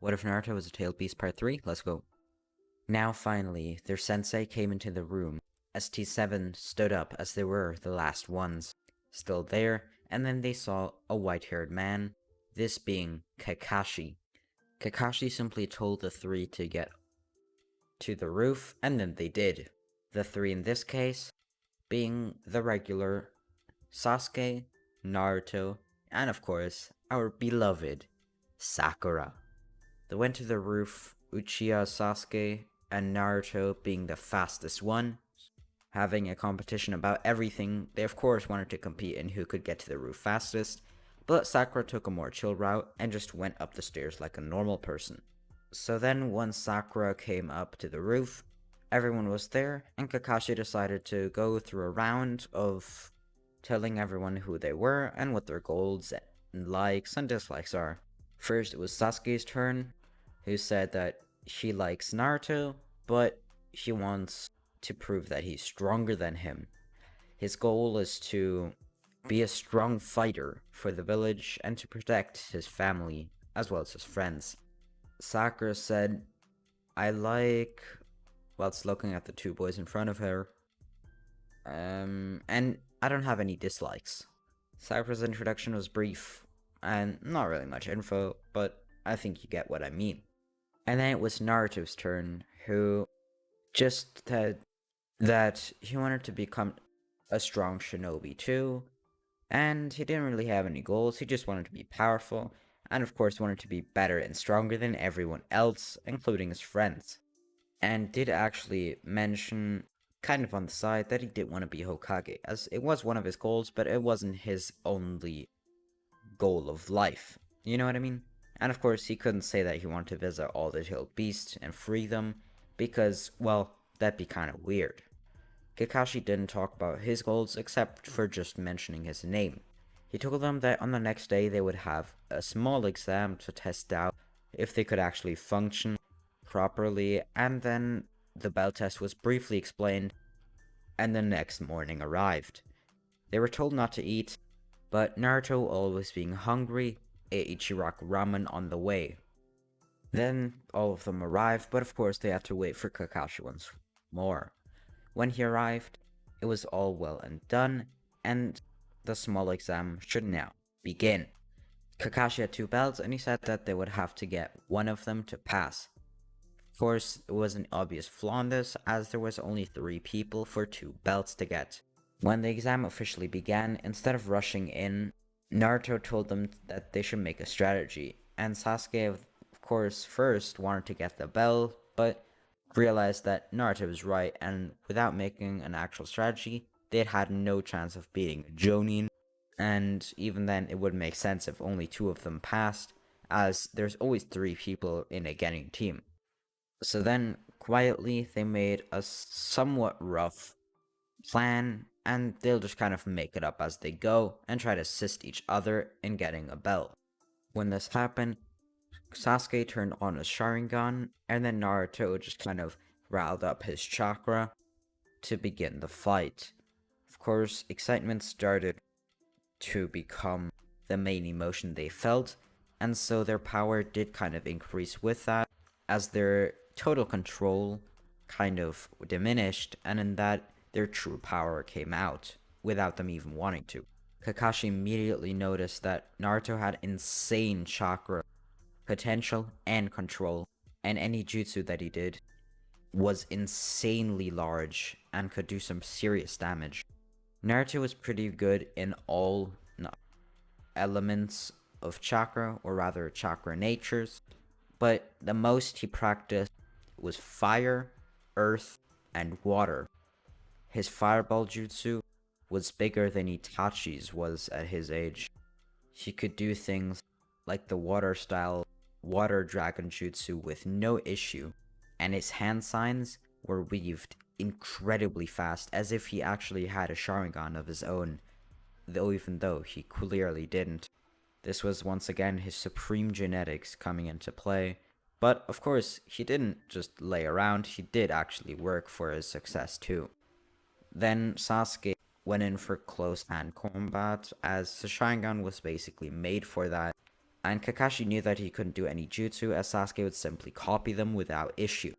What if Naruto was a tailed beast part 3? Let's go. Now finally, their sensei came into the room. ST7 stood up as they were the last ones still there, and then they saw a white-haired man, this being Kakashi. Kakashi simply told the three to get to the roof, and then they did. The three in this case being the regular Sasuke, Naruto, and of course, our beloved Sakura. They went to the roof, Uchiha, Sasuke, and Naruto being the fastest one, having a competition about everything. They of course wanted to compete in who could get to the roof fastest, but Sakura took a more chill route and just went up the stairs like a normal person. So then once Sakura came up to the roof, everyone was there, and Kakashi decided to go through a round of telling everyone who they were and what their goals and likes and dislikes are. First, it was Sasuke's turn, who said that she likes Naruto, but she wants to prove that he's stronger than him. His goal is to be a strong fighter for the village and to protect his family as well as his friends. Sakura said, I like, whilst looking at the two boys in front of her, and I don't have any dislikes. Sakura's introduction was brief and not really much info, but I think you get what I mean. And then it was Naruto's turn, who just said that he wanted to become a strong shinobi too, and he didn't really have any goals. He just wanted to be powerful, and of course wanted to be better and stronger than everyone else, including his friends. And did actually mention, kind of on the side, that he did want to be Hokage, as it was one of his goals, but it wasn't his only goal of life. You know what I mean? And of course, he couldn't say that he wanted to visit all the tailed beasts and free them, because, well, that'd be kind of weird. Kakashi didn't talk about his goals except for just mentioning his name. He told them that on the next day they would have a small exam to test out if they could actually function properly, and then the bell test was briefly explained, and the next morning arrived. They were told not to eat, but Naruto, always being hungry, ate Ichiraku ramen on the way. Then all of them arrived, but of course they had to wait for Kakashi once more. When he arrived, it was all well and done, and the small exam should now begin. Kakashi had two belts, and he said that they would have to get one of them to pass. Of course, it was an obvious flaw in this, as there was only 3 people for 2 belts to get. When the exam officially began, instead of rushing in, Naruto told them that they should make a strategy, and Sasuke of course first wanted to get the bell, but realized that Naruto was right, and without making an actual strategy, they had no chance of beating Jonin, and even then it would make sense if only 2 of them passed, as there's always 3 people in a Genin team. So then, quietly, they made a somewhat rough plan, and they'll just kind of make it up as they go, and try to assist each other in getting a bell. When this happened, Sasuke turned on his Sharingan, and then Naruto just kind of riled up his chakra to begin the fight. Of course, excitement started to become the main emotion they felt, and so their power did kind of increase with that, as their total control kind of diminished, and in that, their true power came out, without them even wanting to. Kakashi immediately noticed that Naruto had insane chakra potential and control, and any jutsu that he did was insanely large and could do some serious damage. Naruto was pretty good in all elements of chakra, or rather chakra natures, but the most he practiced was fire, earth, and water. His fireball jutsu was bigger than Itachi's was at his age. He could do things like the water style water dragon jutsu with no issue, and his hand signs were weaved incredibly fast, as if he actually had a Sharingan of his own, even though he clearly didn't. This was once again his supreme genetics coming into play, but of course he didn't just lay around, he did actually work for his success too. Then Sasuke went in for close hand combat, as the Sharingan was basically made for that, and Kakashi knew that he couldn't do any jutsu as Sasuke would simply copy them without issue.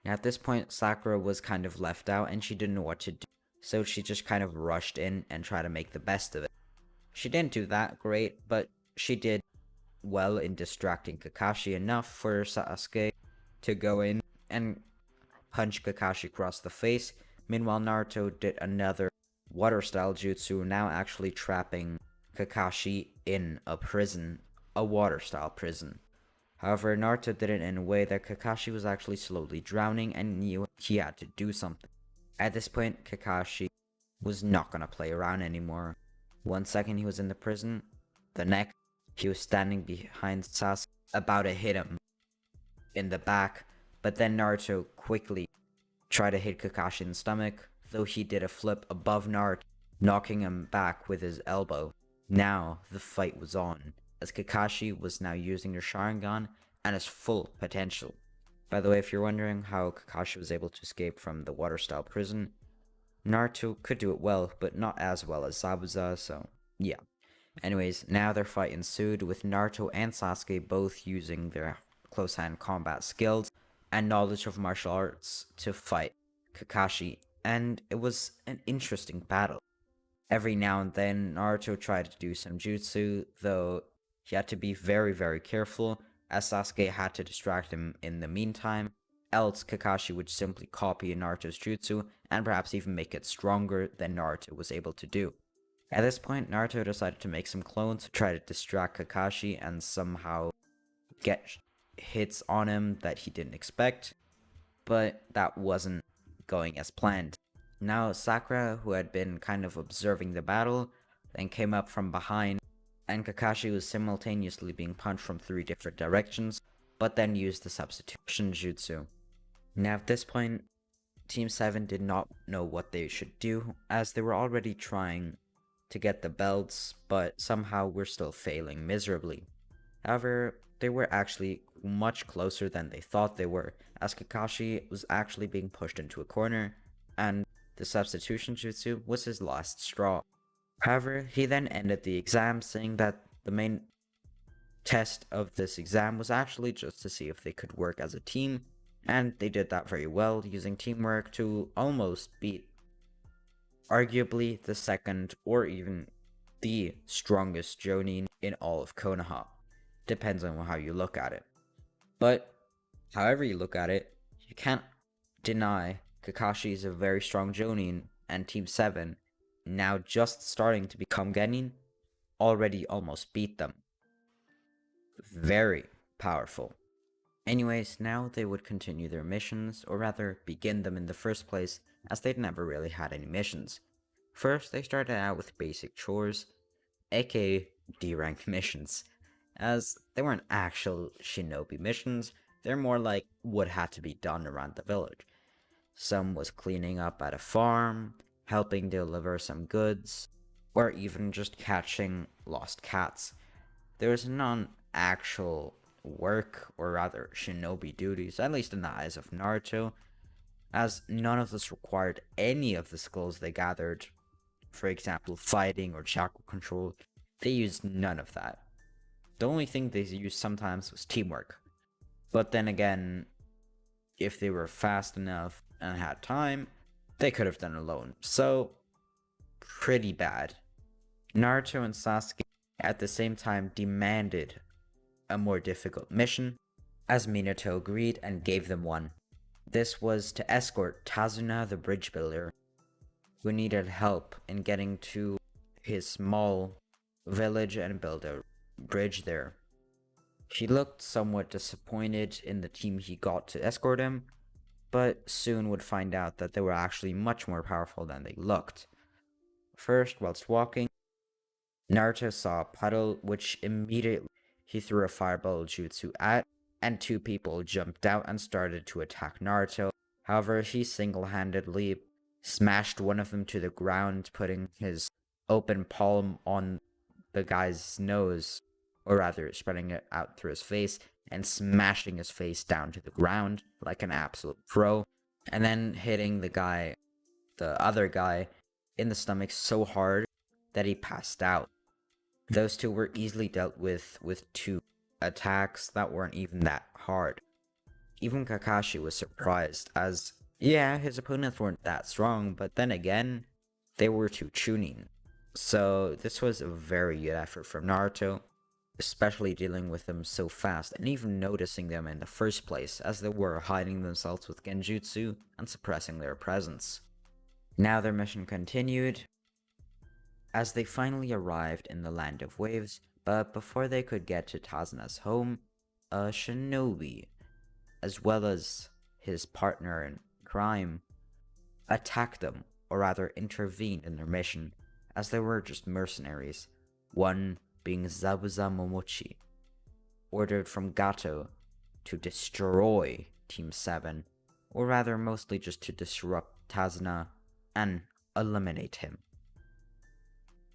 Now at this point, Sakura was kind of left out and she didn't know what to do, so she just kind of rushed in and tried to make the best of it. She didn't do that great, but she did well in distracting Kakashi enough for Sasuke to go in and punch Kakashi across the face. Meanwhile, Naruto did another water style jutsu, now actually trapping Kakashi in a prison, a water style prison. However, Naruto did it in a way that Kakashi was actually slowly drowning and knew he had to do something. At this point, Kakashi was not gonna play around anymore. One second he was in the prison, the next he was standing behind Sasuke about to hit him in the back, but then Naruto quickly tried to hit Kakashi in the stomach, though he did a flip above Naruto, knocking him back with his elbow. Now the fight was on, as Kakashi was now using the Sharingan and his full potential. By the way, if you're wondering how Kakashi was able to escape from the water-style prison, Naruto could do it well, but not as well as Zabuza, so yeah. Anyways, now their fight ensued, with Naruto and Sasuke both using their close-hand combat skills and knowledge of martial arts to fight Kakashi, and it was an interesting battle. Every now and then, Naruto tried to do some jutsu, though he had to be very, very careful, as Sasuke had to distract him in the meantime, else Kakashi would simply copy Naruto's jutsu and perhaps even make it stronger than Naruto was able to do. At this point, Naruto decided to make some clones to try to distract Kakashi and somehow get hits on him that he didn't expect, but that wasn't going as planned. Now Sakura, who had been kind of observing the battle, then came up from behind, and Kakashi was simultaneously being punched from 3 different directions, but then used the substitution jutsu. Now at this point, Team 7 did not know what they should do, as they were already trying to get the belts, but somehow were still failing miserably. However, they were actually much closer than they thought they were, as Kakashi was actually being pushed into a corner, and the substitution jutsu was his last straw. However, he then ended the exam saying that the main test of this exam was actually just to see if they could work as a team, and they did that very well, using teamwork to almost beat arguably the second or even the strongest Jonin in all of Konoha. Depends on how you look at it. But however you look at it, you can't deny Kakashi is a very strong Jonin, and Team 7, now just starting to become Genin, already almost beat them. Very powerful. Anyways, now they would continue their missions, or rather begin them in the first place, as they'd never really had any missions. First, they started out with basic chores, aka D-rank missions, as they weren't actual shinobi missions, they're more like what had to be done around the village. Some was cleaning up at a farm, helping deliver some goods, or even just catching lost cats. There was none actual work, or rather shinobi duties, at least in the eyes of Naruto, as none of this required any of the skills they gathered. For example, fighting or chakra control, they used none of that. The only thing they used sometimes was teamwork. But then again, if they were fast enough and had time, they could have done it alone. So, pretty bad. Naruto and Sasuke at the same time demanded a more difficult mission, as Minato agreed and gave them one. This was to escort Tazuna the bridge builder, who needed help in getting to his small village and build a bridge there. He looked somewhat disappointed in the team he got to escort him, but soon would find out that they were actually much more powerful than they looked. First, whilst walking, Naruto saw a puddle, which immediately he threw a fireball jutsu at, and 2 people jumped out and started to attack Naruto. However, he single-handedly smashed one of them to the ground, putting his open palm on the guy's nose, or rather spreading it out through his face, and smashing his face down to the ground like an absolute pro, and then hitting the other guy, in the stomach so hard that he passed out. Those two were easily dealt with two attacks that weren't even that hard. Even Kakashi was surprised, as yeah, his opponents weren't that strong, but then again, they were too tuning. So this was a very good effort from Naruto, especially dealing with them so fast and even noticing them in the first place, as they were hiding themselves with genjutsu and suppressing their presence. Now their mission continued, as they finally arrived in the Land of Waves, but before they could get to Tazuna's home, a shinobi, as well as his partner in crime, attacked them, or rather intervened in their mission, as they were just mercenaries, one being Zabuza Momochi, ordered from Gato to destroy Team 7, or rather mostly just to disrupt Tazuna and eliminate him.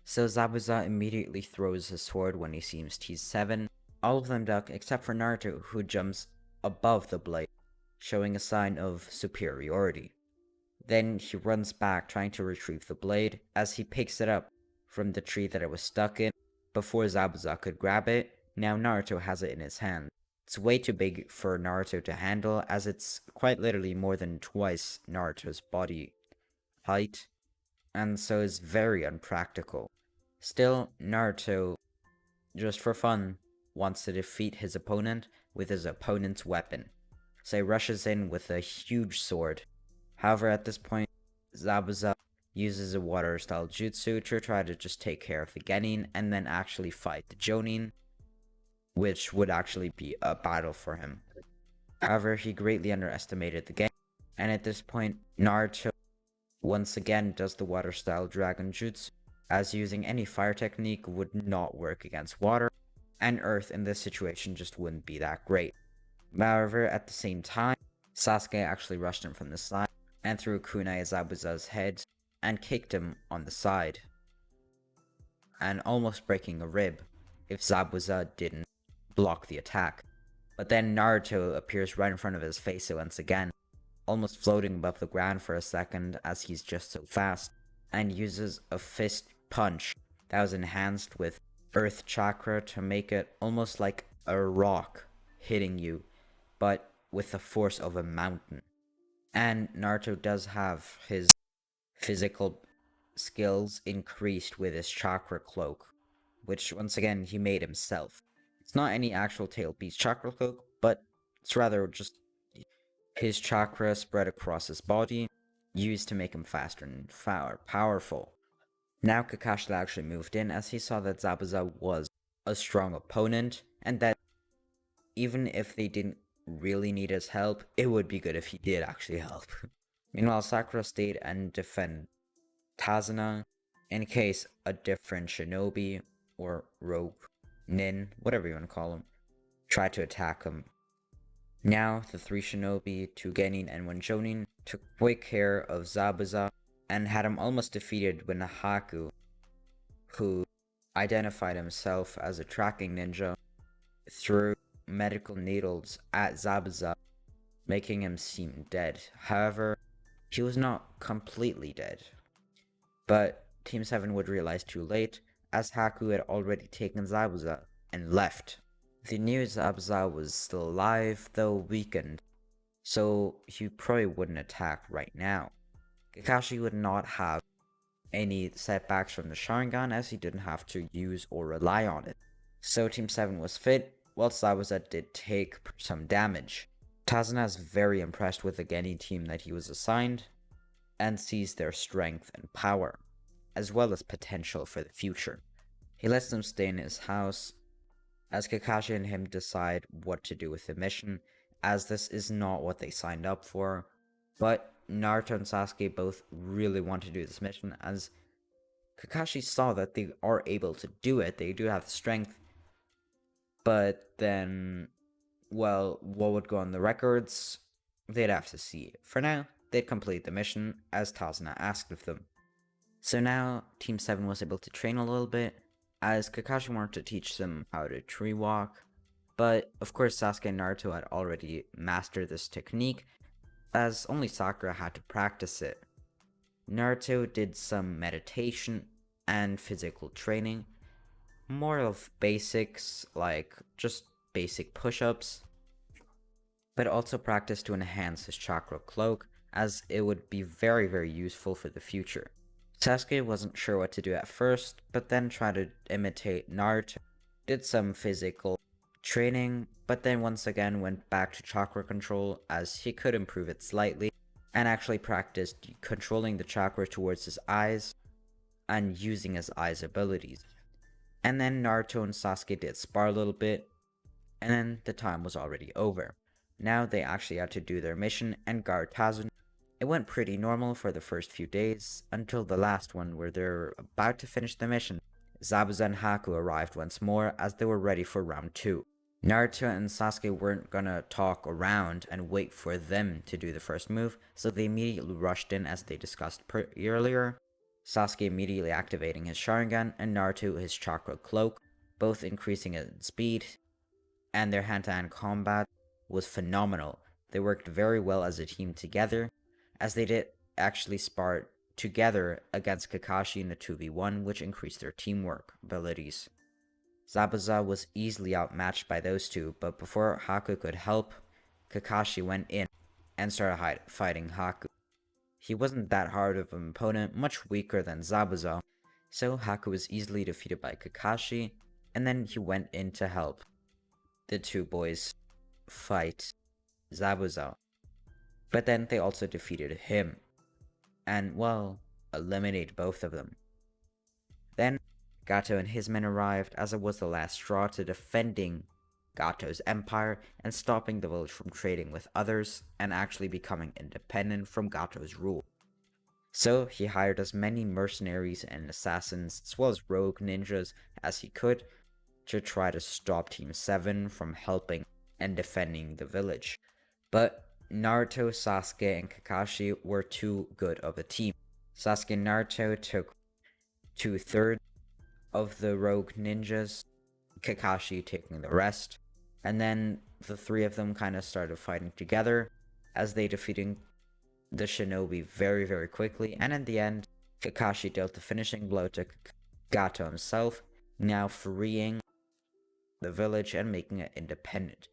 So Zabuza immediately throws his sword when he sees T7. All of them duck except for Naruto, who jumps above the blade, showing a sign of superiority. Then he runs back trying to retrieve the blade as he picks it up from the tree that it was stuck in. Before Zabuza could grab it, now Naruto has it in his hand. It's way too big for Naruto to handle, as it's quite literally more than twice Naruto's body height, and so is very unpractical. Still, Naruto, just for fun, wants to defeat his opponent with his opponent's weapon, so he rushes in with a huge sword. However, at this point, Zabuza uses a water-style jutsu to try to just take care of the Genin and then actually fight the Jonin, which would actually be a battle for him. However, he greatly underestimated the Genin, and at this point, Naruto once again does the water-style dragon jutsu, as using any fire technique would not work against water, and earth in this situation just wouldn't be that great. However, at the same time, Sasuke actually rushed him from the side and threw a kunai at Zabuza's head and kicked him on the side, and almost breaking a rib if Zabuza didn't block the attack. But then Naruto appears right in front of his face once again, almost floating above the ground for a second as he's just so fast, and uses a fist punch that was enhanced with earth chakra to make it almost like a rock hitting you, but with the force of a mountain. And Naruto does have his physical skills increased with his chakra cloak, which once again he made himself. It's not any actual tail beast chakra cloak, but it's rather just his chakra spread across his body, used to make him faster and powerful. Now Kakashi actually moved in, as he saw that Zabuza was a strong opponent, and that even if they didn't really need his help, it would be good if he did actually help. Meanwhile, Sakura stayed and defended Tazuna in case a different shinobi, or rogue, nin, whatever you want to call him, tried to attack him. Now, the three shinobi, two genin and one jonin, took quick care of Zabuza and had him almost defeated when Haku, who identified himself as a tracking ninja, threw medical needles at Zabuza, making him seem dead. However, he was not completely dead. But Team 7 would realize too late, as Haku had already taken Zabuza and left. They knew Zabuza was still alive, though weakened, so he probably wouldn't attack right now. Kakashi would not have any setbacks from the Sharingan, as he didn't have to use or rely on it. So Team 7 was fit, while Zabuza did take some damage. Tazuna is very impressed with the Genin team that he was assigned, and sees their strength and power, as well as potential for the future. He lets them stay in his house, as Kakashi and him decide what to do with the mission, as this is not what they signed up for. But Naruto and Sasuke both really want to do this mission, as Kakashi saw that they are able to do it, they do have the strength. But then, well, what would go on the records? They'd have to see. For now, they'd complete the mission, as Tazuna asked of them. So now, Team 7 was able to train a little bit, as Kakashi wanted to teach them how to tree walk, but of course Sasuke and Naruto had already mastered this technique, as only Sakura had to practice it. Naruto did some meditation and physical training, more of basics, like just basic push-ups, but also practice to enhance his chakra cloak, as it would be very, very useful for the future. Sasuke wasn't sure what to do at first, but then tried to imitate Naruto, did some physical training, but then once again went back to chakra control as he could improve it slightly, and actually practiced controlling the chakra towards his eyes and using his eyes' abilities. And then Naruto and Sasuke did spar a little bit, and then the time was already over. Now they actually had to do their mission and guard Tazun. It went pretty normal for the first few days, until the last one where they're about to finish the mission. Zabuza and Haku arrived once more as they were ready for round 2. Naruto and Sasuke weren't gonna talk around and wait for them to do the first move, so they immediately rushed in as they discussed earlier. Sasuke immediately activating his Sharingan and Naruto his Chakra Cloak, both increasing in speed, and their hand-to-hand combat was phenomenal. They worked very well as a team together, as they did actually spar together against Kakashi in a 2v1, which increased their teamwork abilities. Zabuza was easily outmatched by those two, but before Haku could help, Kakashi went in and started fighting Haku. He wasn't that hard of an opponent, much weaker than Zabuza, so Haku was easily defeated by Kakashi, and then he went in to help the two boys fight Zabuza. But then they also defeated him, and well, eliminated both of them. Then Gato and his men arrived, as it was the last straw to defending Gato's empire and stopping the village from trading with others and actually becoming independent from Gato's rule. So he hired as many mercenaries and assassins as well as rogue ninjas as he could to try to stop Team 7 from helping and defending the village. But Naruto, Sasuke, and Kakashi were too good of a team. Sasuke and Naruto took 2/3 of the rogue ninjas, Kakashi taking the rest, and then the three of them kind of started fighting together as they defeated the shinobi very, very quickly, and in the end, Kakashi dealt the finishing blow to Gato himself, now freeing the village and making it independent.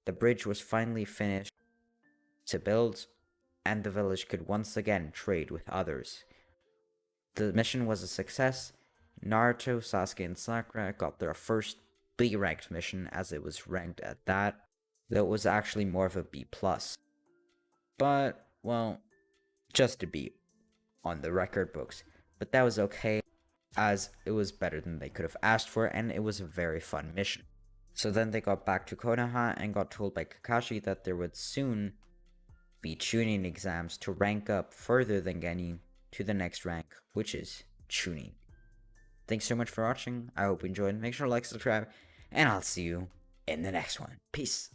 The bridge was finally finished to build, and the village could once again trade with others. The mission was a success. Naruto, Sasuke, and Sakura got their first B-ranked mission, as it was ranked at that, though it was actually more of a B+. But, well, just a B on the record books. But that was okay, as it was better than they could have asked for, and it was a very fun mission. So then they got back to Konoha and got told by Kakashi that there would soon be Chunin exams to rank up further than Genin to the next rank, which is Chunin. Thanks so much for watching. I hope you enjoyed. Make sure to like, subscribe, and I'll see you in the next one. Peace.